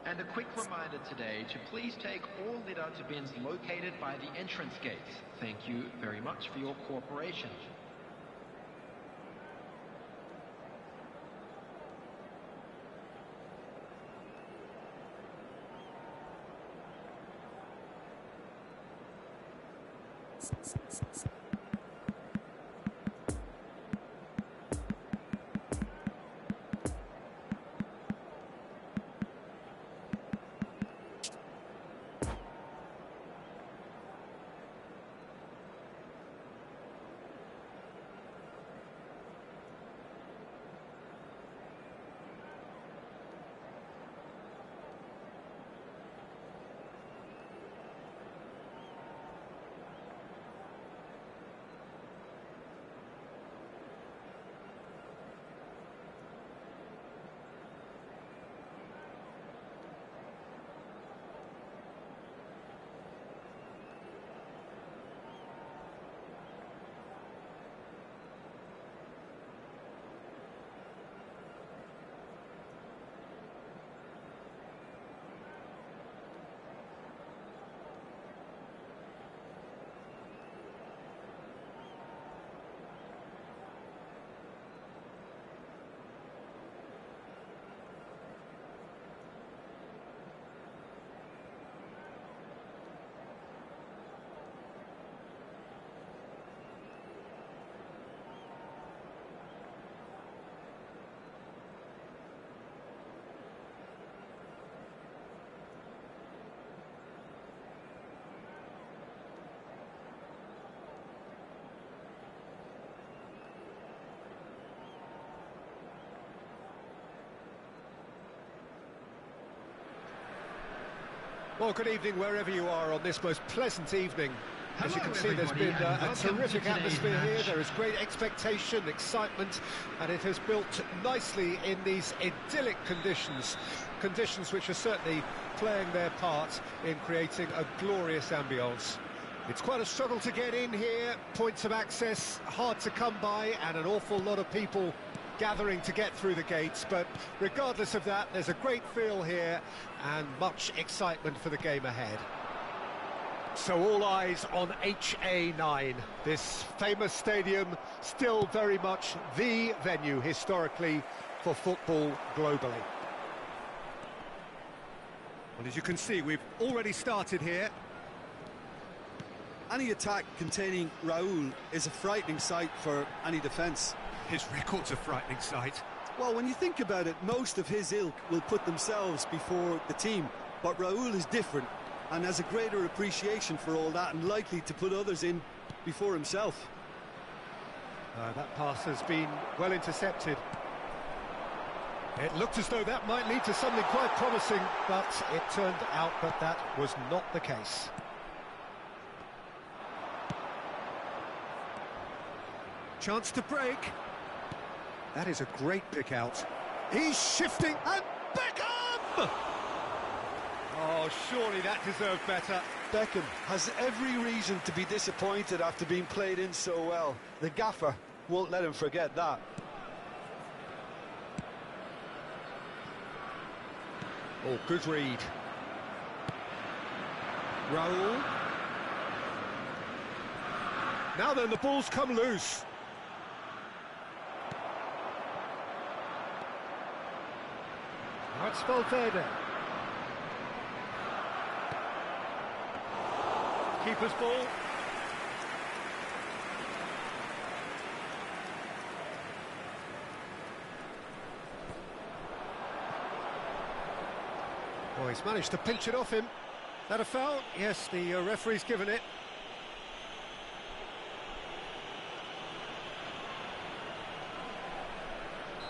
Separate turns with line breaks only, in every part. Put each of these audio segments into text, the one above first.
And a quick reminder today to please take all litter to bins located by the entrance gates. Thank you very much for your cooperation.
Well, good evening wherever you are on this most pleasant evening. As you can see, there's been a terrific atmosphere here. There is great expectation, excitement, and it has built nicely in these idyllic conditions. Conditions which are certainly playing their part in creating a glorious ambience. It's quite a struggle to get in here, points of access hard to come by, and an awful lot of people gathering to get through the gates, but regardless of that, there's a great feel here and much excitement for the game ahead. So all eyes on HA9, this famous stadium, still very much the venue historically for football globally. Well, as you can see, we've already started here.
Any attack containing Raúl is a frightening sight for any defence.
His record's a frightening sight.
Well, when you think about it, most of his ilk will put themselves before the team. But Raúl is different and has a greater appreciation for all that and likely to put others in before himself.
That pass has been well intercepted. It looked as though that might lead to something quite promising, but it turned out that that was not the case. Chance to break. That is a great pick out. He's shifting, and Beckham! Oh, surely that deserved better.
Beckham has every reason to be disappointed after being played in so well. The gaffer won't let him forget that.
Oh, good read. Raúl. Now then, the ball's come loose. That's Valverde. Keeper's ball. Oh, he's managed to pinch it off him. That a foul? Yes, the referee's given it.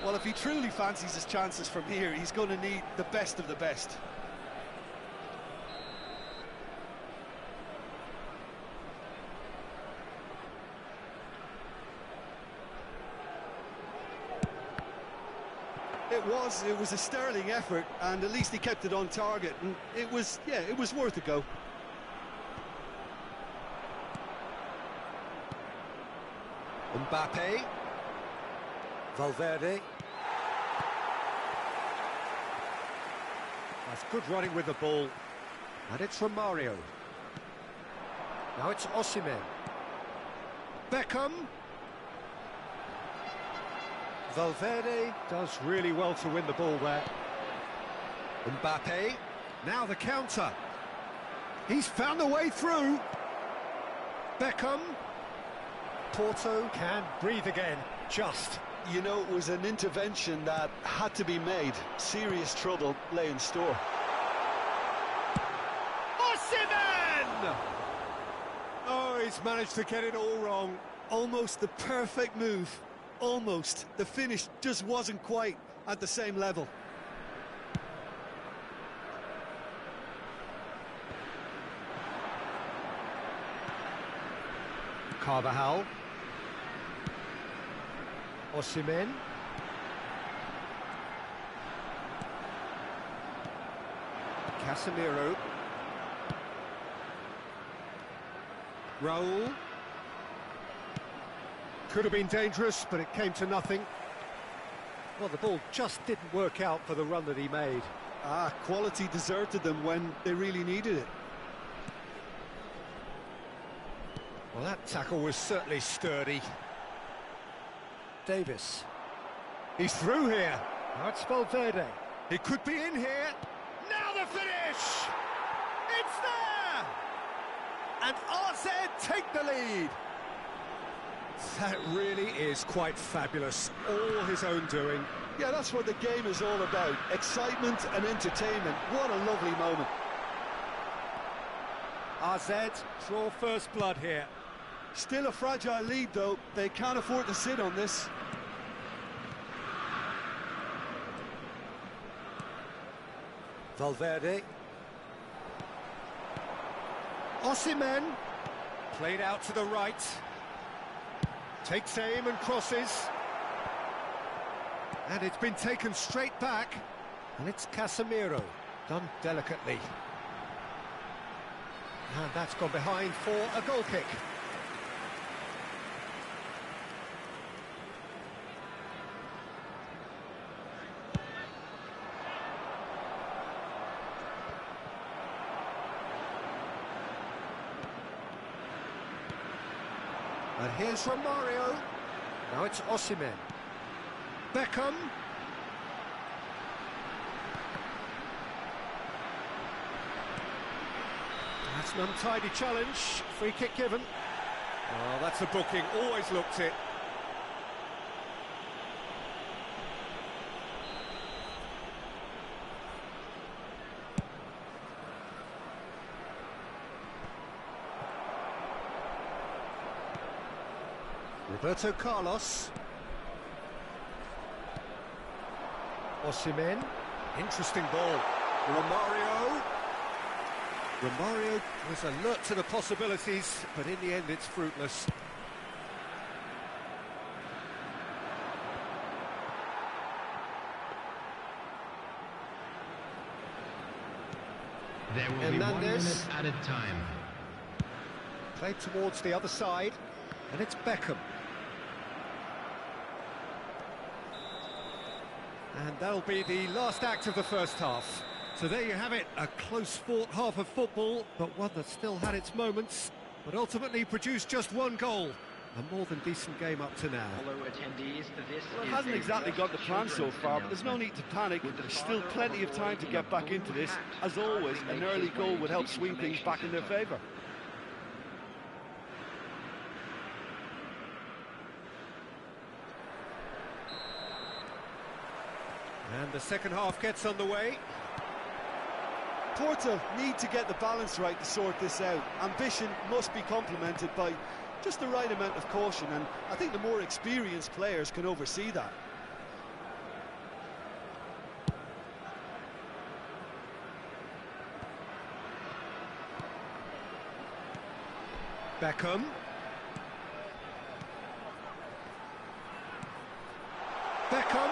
Well, if he truly fancies his chances from here, he's going to need the best of the best. It was a sterling effort, and at least he kept it on target, and it was worth a go.
Mbappe. Valverde. That's good running with the ball. And it's Romario. Now it's Osimhen. Beckham. Valverde does really well to win the ball there. Mbappe. Now the counter. He's found the way through. Beckham. Porto can breathe again. Just.
You know, it was an intervention that had to be made. Serious trouble lay in store.
Osimhen! Oh, he's managed to get it all wrong.
Almost the perfect move. Almost. The finish just wasn't quite at the same level.
Carvajal. Osimhen. Casemiro. Raul. Could have been dangerous, but it came to nothing. Well, the ball just didn't work out for the run that he made.
Quality deserted them when they really needed it.
Well, that tackle was certainly sturdy. Davis. He's through here. Now it's Valverde. He could be in here. Now the finish! It's there! And RZ take the lead. That really is quite fabulous. All his own doing.
Yeah, that's what the game is all about. Excitement and entertainment. What a lovely moment.
RZ draw first blood here.
Still a fragile lead, though. They can't afford to sit on this.
Valverde. Osimhen. Played out to the right. Takes aim and crosses. And it's been taken straight back. And it's Casemiro. Done delicately. And that's gone behind for a goal kick. And here's Romario. Now it's Osimhen. Beckham. That's an untidy challenge. Free kick given. Oh, that's a booking. Always looked it. Roberto Carlos. Osimhen. Interesting ball. Romario. Romario was alert to the possibilities, but in the end it's fruitless.
There will be 1 minute added time.
Played towards the other side, and it's Beckham. And that'll be the last act of the first half. So there you have it, a close-fought half of football, but one that still had its moments, but ultimately produced just one goal. A more than decent game up to now.
Hello attendees, this
Well, it hasn't exactly got the plan so far, but there's no need to panic. There's still plenty of time to get back into this. As always, an early goal would help swing things back in their favour.
And the second half gets underway.
Porto need to get the balance right to sort this out. Ambition must be complemented by just the right amount of caution, and I think the more experienced players can oversee that.
Beckham. Beckham.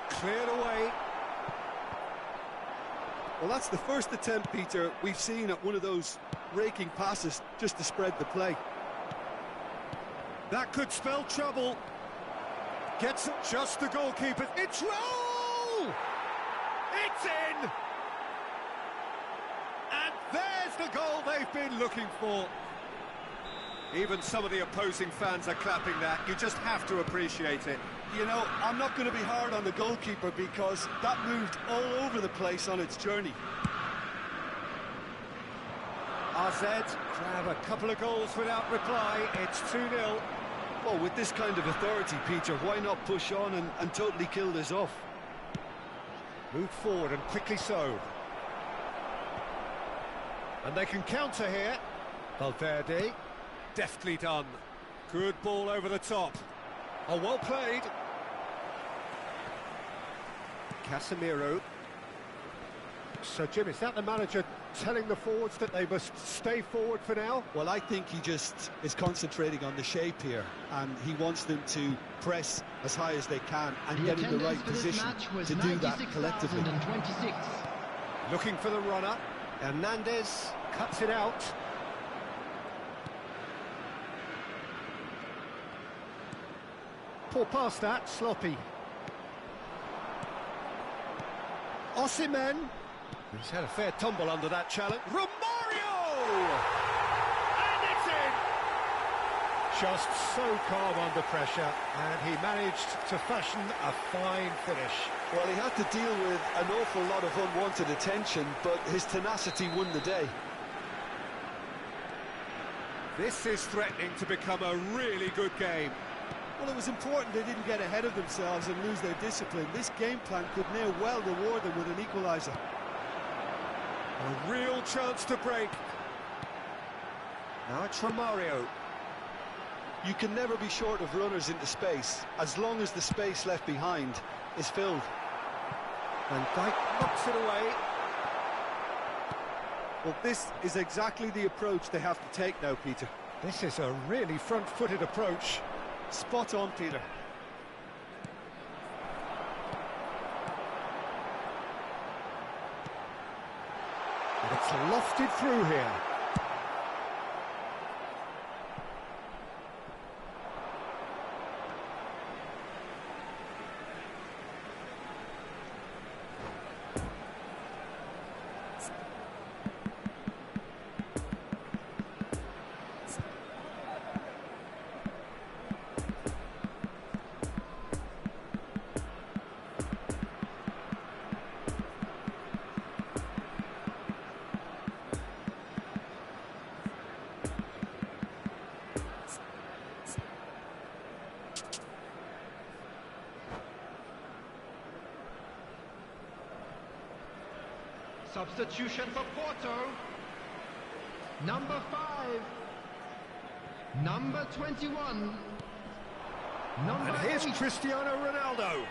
Cleared away.
Well, that's the first attempt, Peter, we've seen at one of those raking passes just to spread the play.
That could spell trouble. Gets just the goalkeeper. It's roll! It's in! And there's the goal they've been looking for. Even some of the opposing fans are clapping that. You just have to appreciate it.
You know, I'm not going to be hard on the goalkeeper because that moved all over the place on its journey.
RZ grab a couple of goals without reply. It's 2-0.
Well, with this kind of authority, Peter, why not push on and totally kill this off?
Move forward and quickly so. And they can counter here. Valverde, deftly done. Good ball over the top. Oh, well played. Casemiro. So, Jim, is that the manager telling the forwards that they must stay forward for now?
Well, I think he just is concentrating on the shape here, and he wants them to press as high as they can and get in the right position to do that collectively.
Looking for the runner. Hernandez cuts it out. Poor pass that, sloppy. Osimhen. He's had a fair tumble under that challenge. Romario! And it's in! Just so calm under pressure, and he managed to fashion a fine finish.
Well, he had to deal with an awful lot of unwanted attention, but his tenacity won the day.
This is threatening to become a really good game.
Well, it was important they didn't get ahead of themselves and lose their discipline. This game plan could now well reward them with an equaliser.
A real chance to break. Now it's Romario.
You can never be short of runners into space, as long as the space left behind is filled.
Van Dijk knocks it away.
Well, this is exactly the approach they have to take now, Peter.
This is a really front-footed approach.
Spot on, Peter.
And it's lofted through here.
Substitution for Porto. Number 5. Number 21. Number
And here's
8.
Cristiano Ronaldo.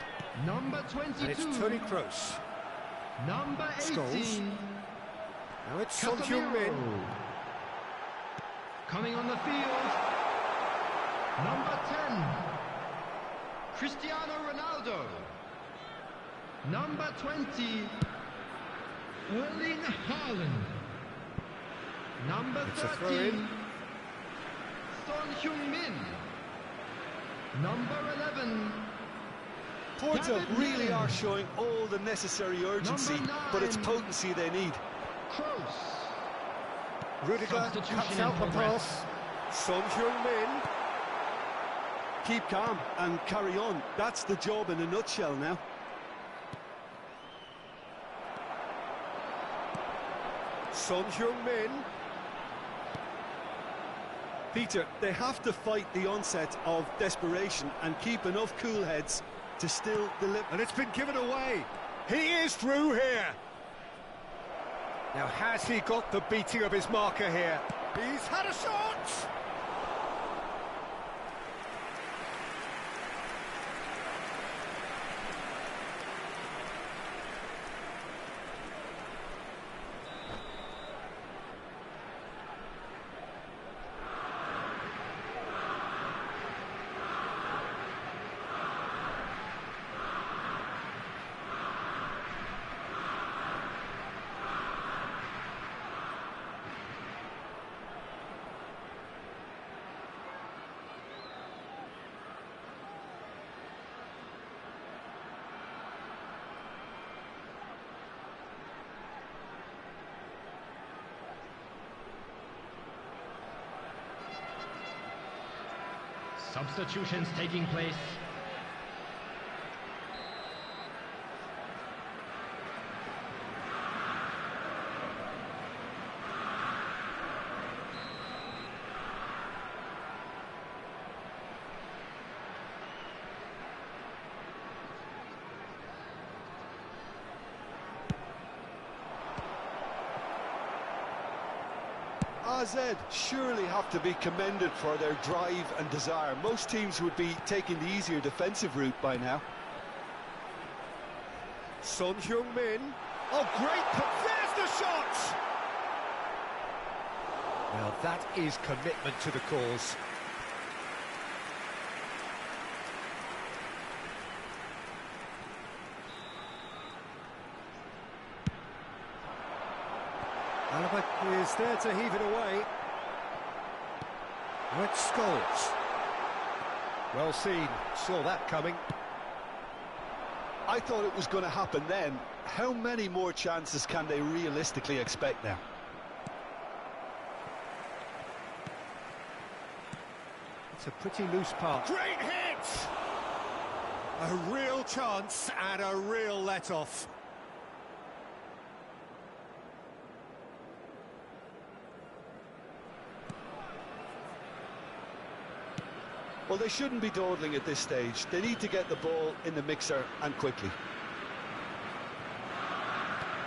Number 22.
And it's Toni Kroos.
Number 18.
Scholes. Now it's Son Heung-min.
Coming on the field. Number 10. Cristiano Ronaldo. Number 20. OlegHan. Number 13. Son Heung-min. Number 11.
Porto
David
really
Miller.
are showing all the necessary urgency,
Number 9.
but it's potency they need.
Kroos.
Rudiger
Substitution
cuts
in
out the
progress.
pass. Son Heung-min.
Keep calm and carry on. That's the job in a nutshell now.
Son Heung-min.
Peter, they have to fight the onset of desperation and keep enough cool heads to still deliver.
And it's been given away. He is through here. Now, has he got the beating of his marker here? He's had a shot!
Substitutions taking place.
AZ surely have to be commended for their drive and desire. Most teams would be taking the easier defensive route by now.
Son Heung-min. Oh, great! There's the shot! Now that is commitment to the cause. Alaba is there to heave it away. Red Scholes. Well seen, saw that coming.
I thought it was going to happen then. How many more chances can they realistically expect now?
It's a pretty loose pass. Great hit! A real chance and a real let-off.
Well, they shouldn't be dawdling at this stage. They need to get the ball in the mixer and quickly.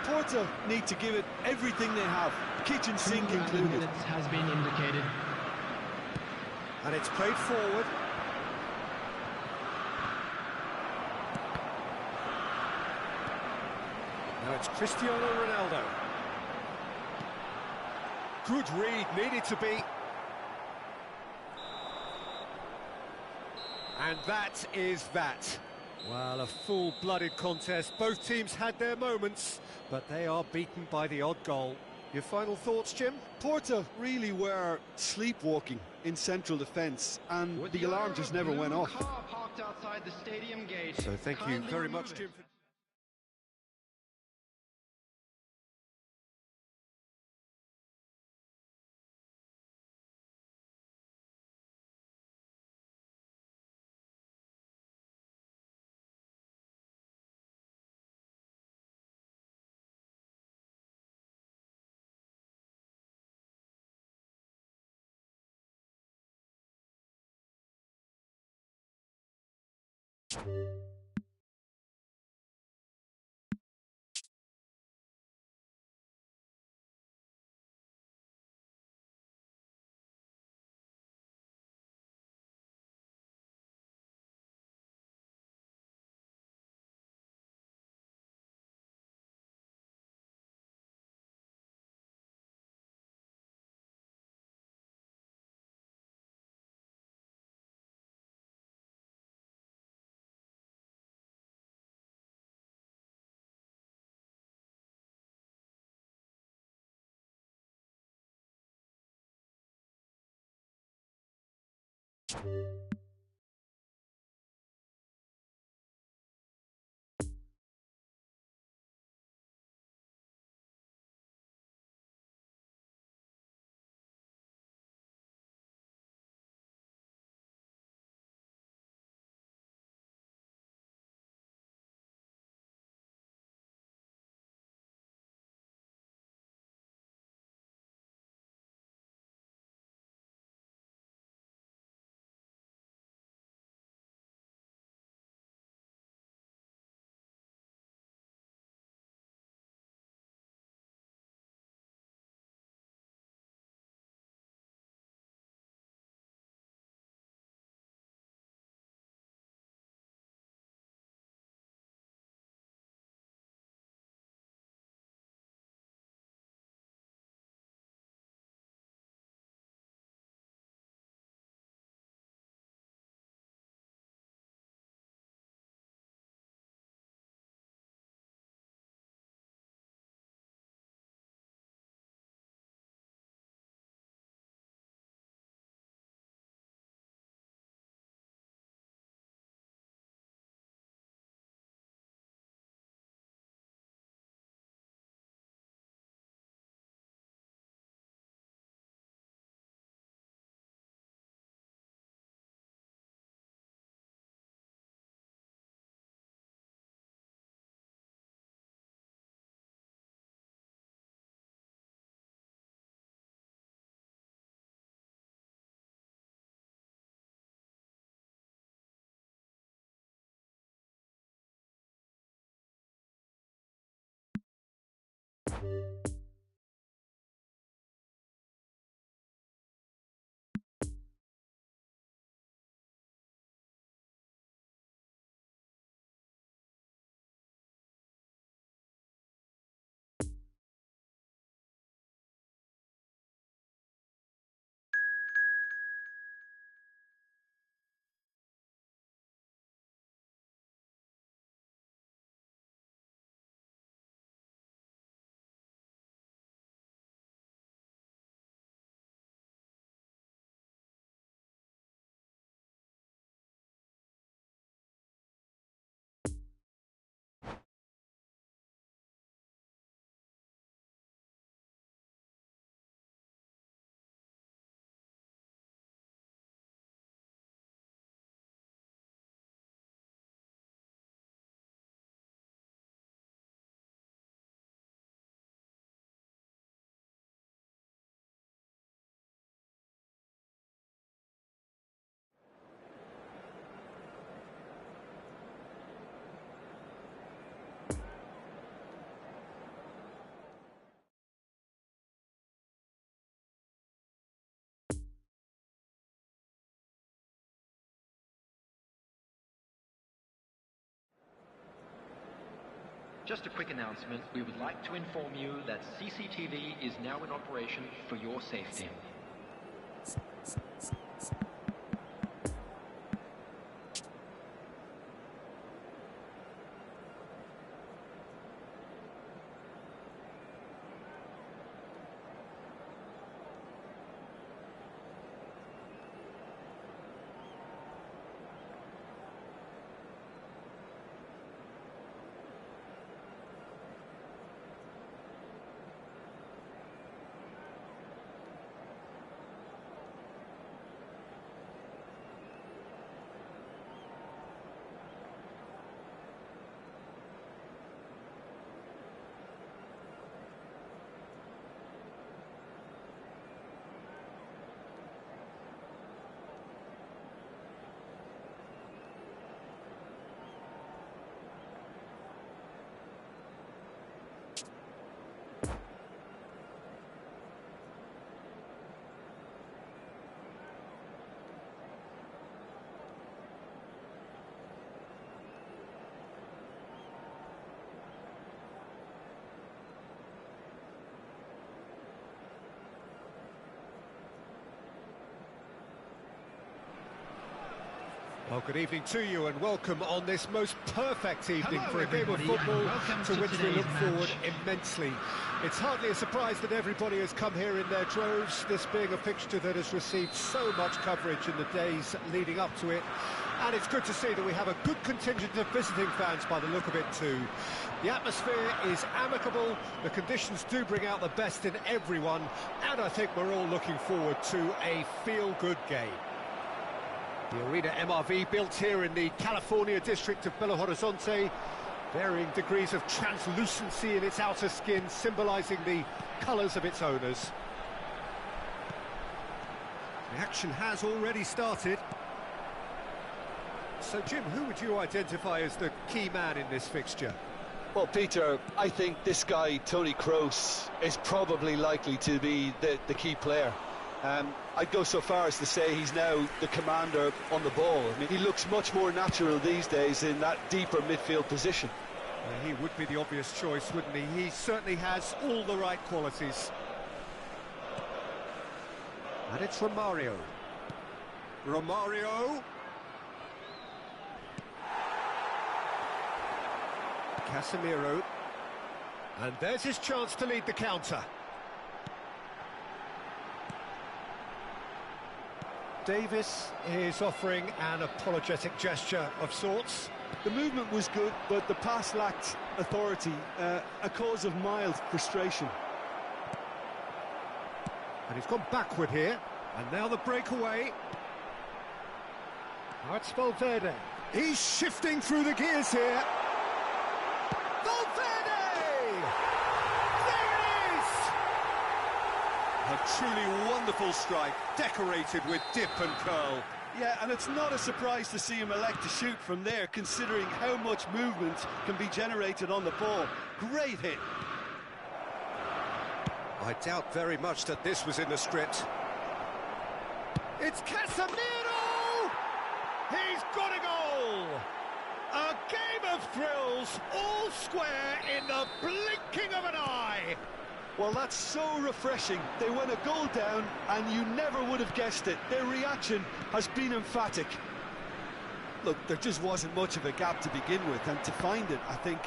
Porto need to give it everything they have, kitchen sink included.
Minutes has been indicated.
And it's played forward. Now it's Cristiano Ronaldo. Good read, needed to be. And that is that. Well, a full-blooded contest. Both teams had their moments, but they are beaten by the odd goal. Your final thoughts, Jim?
Porto really were sleepwalking in central defence, and the alarm just never went off.
So thank you very much, Jim.
Just a quick announcement, we would like to inform you that CCTV is now in operation for your safety.
Well, good evening to you and welcome on this most perfect evening for a game of football to which we look forward immensely. It's hardly a surprise that everybody has come here in their droves, this being a fixture that has received so much coverage in the days leading up to it. And it's good to see that we have a good contingent of visiting fans by the look of it too. The atmosphere is amicable, the conditions do bring out the best in everyone, and I think we're all looking forward to a feel-good game. The Arena MRV, built here in the California district of Belo Horizonte, varying degrees of translucency in its outer skin, symbolising the colours of its owners. The action has already started. So, Jim, who would you identify as the key man in this fixture?
Well, Peter, I think this guy, Toni Kroos, is probably likely to be the key player. I'd go so far as to say he's now the commander on the ball. I mean, he looks much more natural these days in that deeper midfield position.
He would be the obvious choice, wouldn't he? He certainly has all the right qualities. And it's Romario. Romario. Casemiro. And there's his chance to lead the counter. Davis is offering an apologetic gesture of sorts.
The movement was good, but the pass lacked authority, a cause of mild frustration.
And he's gone backward here, and now the breakaway. Now it's Valverde. He's shifting through the gears here. A truly wonderful strike, decorated with dip and curl.
Yeah, and it's not a surprise to see him elect to shoot from there, considering how much movement can be generated on the ball. Great hit.
I doubt very much that this was in the script. It's Casemiro! He's got a goal! A game of thrills, all square in the blinking of an eye!
Well, that's so refreshing. They went a goal down, and you never would have guessed it. Their reaction has been emphatic. Look, there just wasn't much of a gap to begin with, and to find it, I think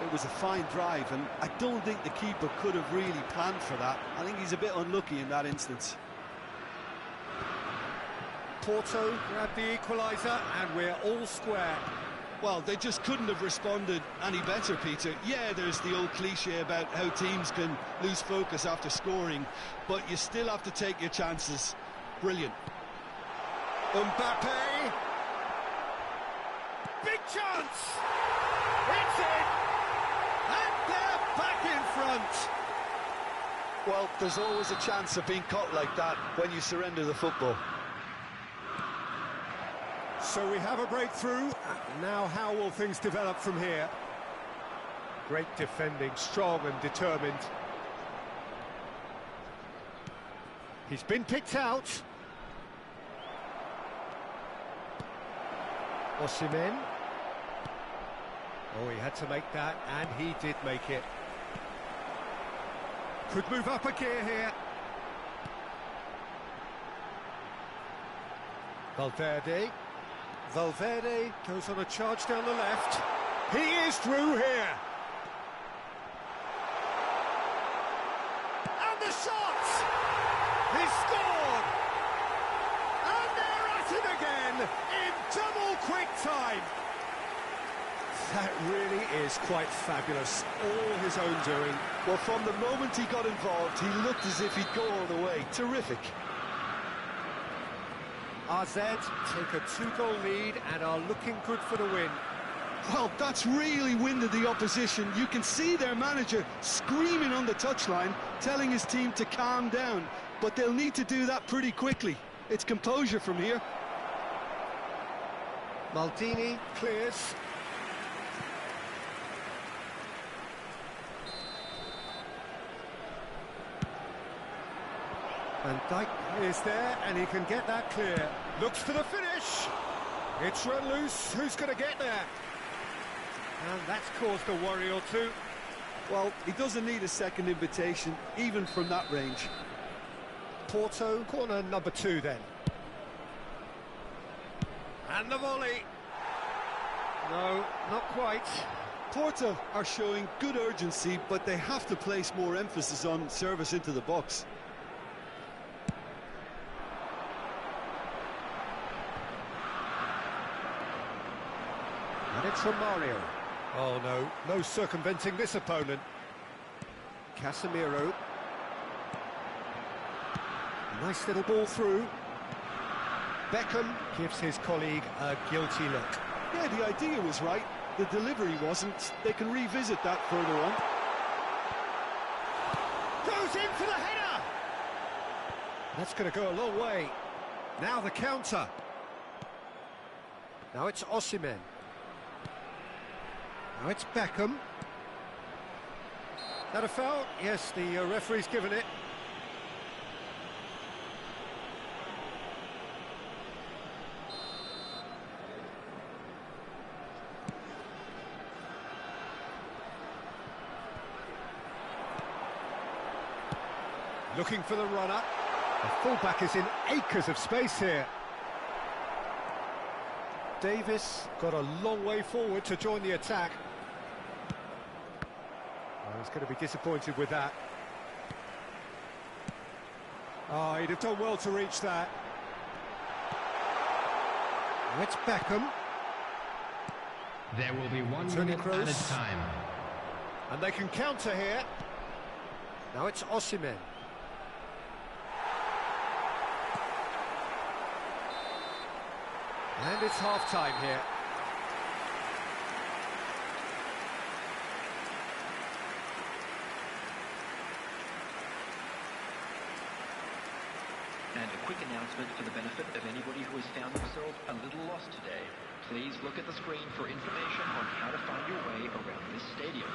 it was a fine drive, and I don't think the keeper could have really planned for that. I think he's a bit unlucky in that instance.
Porto grabbed the equaliser, and we're all square.
Well, they just couldn't have responded any better, Peter. Yeah, there's the old cliche about how teams can lose focus after scoring, but you still have to take your chances. Brilliant.
Mbappe! Big chance! It's in! And they're back in front!
Well, there's always a chance of being caught like that when you surrender the football.
So we have a breakthrough. Now how will things develop from here? Great defending, strong and determined. He's been picked out. Osimhen. Oh, he had to make that, and he did make it. Could move up a gear here. Valverde goes on a charge down the left. He is through here. And the shot! He scored! And they're at it again in double quick time. That really is quite fabulous. All his own doing.
Well, from the moment he got involved, he looked as if he'd go all the way. Terrific.
AZ take a 2-goal lead and are looking good for the win.
Well, that's really winded the opposition. You can see their manager screaming on the touchline, telling his team to calm down. But they'll need to do that pretty quickly. It's composure from here.
Maldini clears. Van Dijk is there, and he can get that clear. Looks for the finish. It's run loose. Who's going to get there? And that's caused a worry or two.
Well, he doesn't need a second invitation, even from that range.
Porto, corner number 2 then. And the volley. No, not quite.
Porto are showing good urgency, but they have to place more emphasis on service into the box.
And it's from Mario. Oh no, no circumventing this opponent. Casemiro. Nice little ball through. Beckham gives his colleague a guilty look.
Yeah, the idea was right. The delivery wasn't. They can revisit that further on.
Goes in for the header! That's going to go a long way. Now the counter. Now it's Osimhen. Now it's Beckham. Is that a foul? Yes, the referee's given it. Looking for the runner. The fullback is in acres of space here. Davis got a long way forward to join the attack. Well, he's going to be disappointed with that. Oh, he'd have done well to reach that. Now it's Beckham.
There will be 1
Toni
minute
Kroos.
added time.
And they can counter here. Now it's Osimhen. And it's half-time here.
And a quick announcement for the benefit of anybody who has found themselves a little lost today. Please look at the screen for information on how to find your way around this stadium.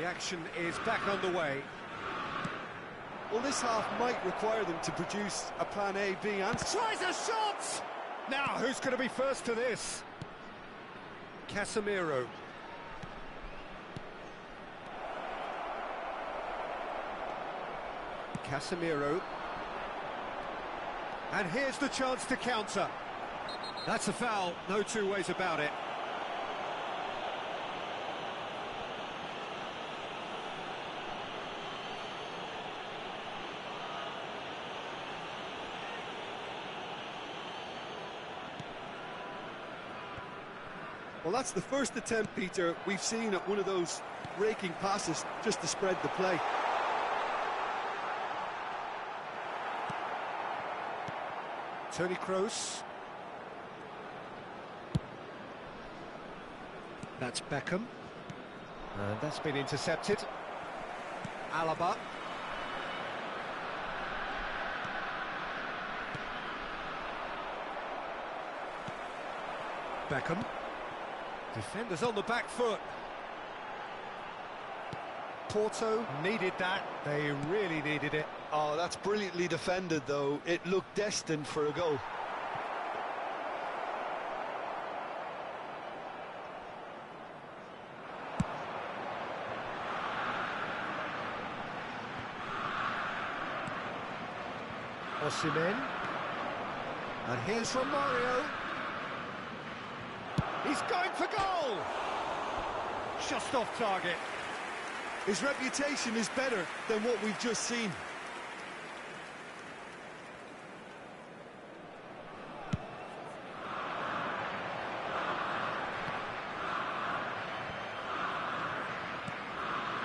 The action is back underway.
Well, this half might require them to produce a plan A, B and...
Tries a shot! Now, who's going to be first to this? Casemiro. Casemiro. And here's the chance to counter. That's a foul, no two ways about it.
Well, that's the first attempt, Peter, we've seen at one of those raking passes just to spread the play.
Toni Kroos. That's Beckham. And that's been intercepted. Alaba. Beckham. Defenders on the back foot. Porto needed that. They really needed it.
Oh, that's brilliantly defended, though. It looked destined for a goal.
Osimhen. And here's Romario. He's going for goal! Just off target.
His reputation is better than what we've just seen.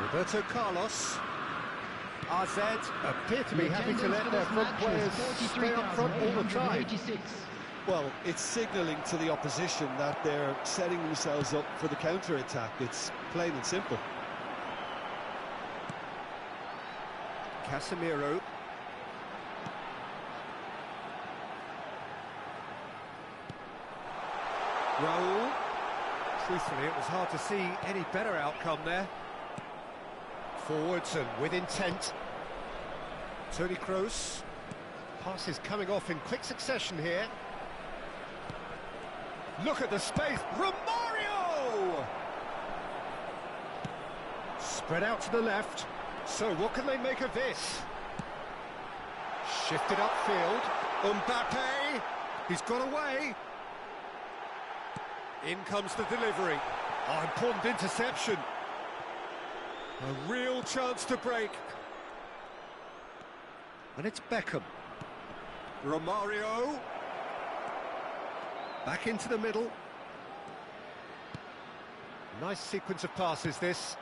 Roberto Carlos. RZ appear to be happy to let their front players stay up front all the time.
Well, it's signalling to the opposition that they're setting themselves up for the counter-attack. It's plain and simple.
Casemiro. Raul. Truthfully, it was hard to see any better outcome there. Forwards and with intent. Toni Kroos. Passes coming off in quick succession here. Look at the space. Romario! Spread out to the left. So what can they make of this? Shifted upfield. Mbappe. He's got away. In comes the delivery. Oh, important interception. A real chance to break. And it's Beckham. Romario. Back into the middle. Nice sequence of passes, this.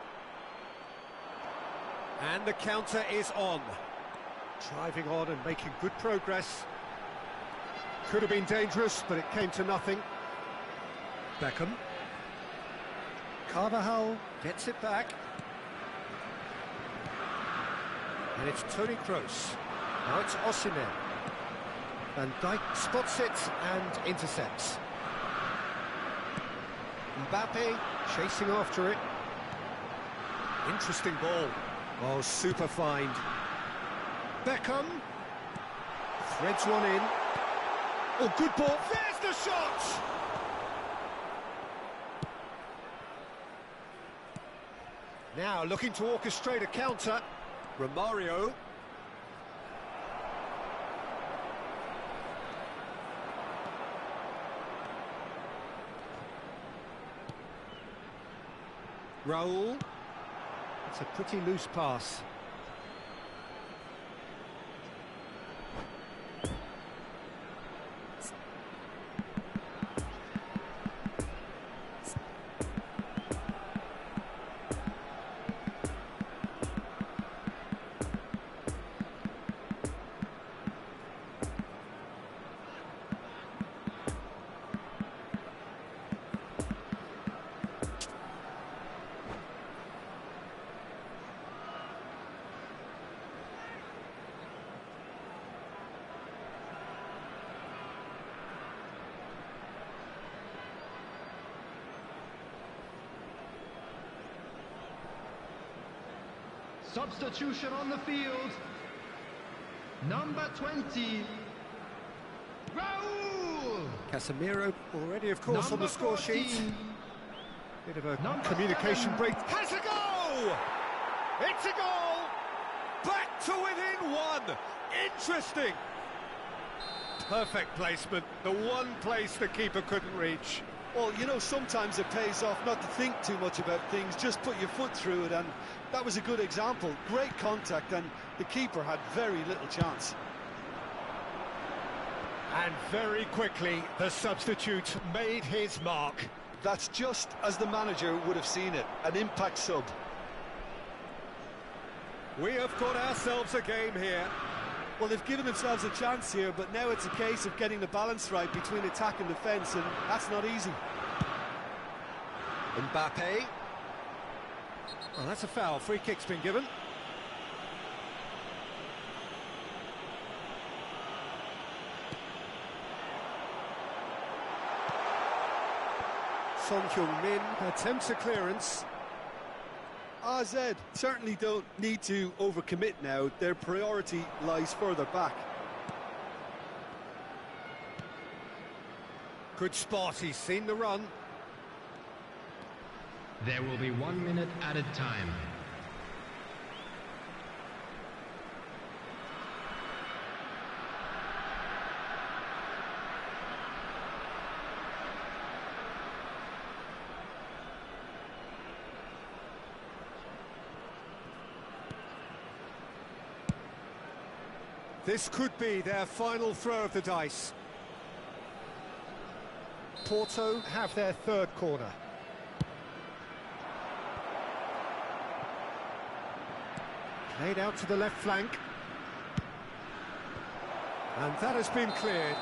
And the counter is on. Driving on and making good progress. Could have been dangerous, but it came to nothing. Beckham. Carvajal gets it back. And it's Toni Kroos. Now it's Osimhen. Van Dijk spots it and intercepts. Mbappe chasing after it. Interesting ball. Oh, super find. Beckham threads one in. Oh, good ball. There's the shot! Now looking to orchestrate a counter. Romario. Raul. It's a pretty loose pass.
Substitution on the field. Number 20. Raul!
Casemiro already, of course, on the score sheet. Bit of a communication break. Has a goal! It's a goal! Back to within one! Interesting! Perfect placement, the one place the keeper couldn't reach.
Well, you know, sometimes it pays off not to think too much about things, just put your foot through it, and that was a good example. Great contact, and the keeper had very little chance.
And very quickly, the substitute made his mark.
That's just as the manager would have seen it, an impact sub.
We have got ourselves a game here.
Well, they've given themselves a chance here, but now it's a case of getting the balance right between attack and defence, and that's not easy.
Mbappe. Well, that's a foul. Free kick's been given. Son Heung-min attempts a clearance.
AZ certainly don't need to overcommit now. Their priority lies further back.
Good spot, he's seen the run.
There will be 1 minute added time.
This could be their final throw of the dice. Porto have their third corner. Played out to the left flank. And that has been cleared.